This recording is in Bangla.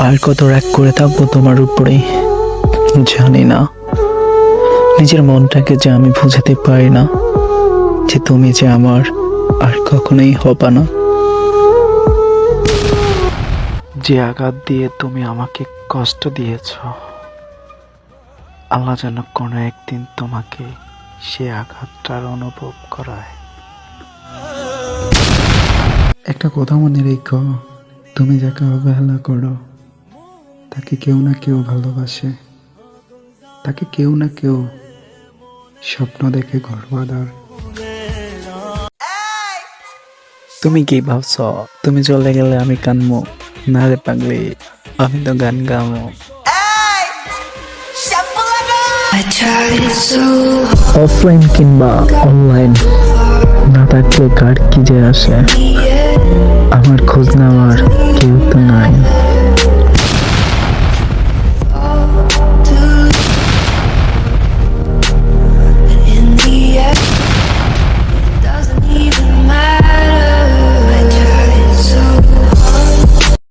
আর কত রাগ করে থাকবো তোমার উপরে জানি না। নিজের মনটাকে যে আমি বুঝাতে পারি না যে তুমি যে আমার আর কখনোই হবা না। যে আঘাত দিয়ে তুমি আমাকে কষ্ট দিয়েছ, আল্লাহ যেন কোনো একদিন তোমাকে সে আঘাতটার অনুভব করায়। একটা কথা মনে রেখো, তুমি যাকে অবহেলা করো তাকে কেউ না কেউ ভালোবাসে, তাকে কেউ না কেউ স্বপ্ন দেখে ঘর বাঁধার। তুমি কি ভাবছ তুমি চলে গেলে আমি কানবো? না রে পাগলি, আমি তো গান গাবো। অফলাইন কিংবা অনলাইন না থাকলে কার কি যে আসে, আমার খোঁজ নেওয়ার কেউ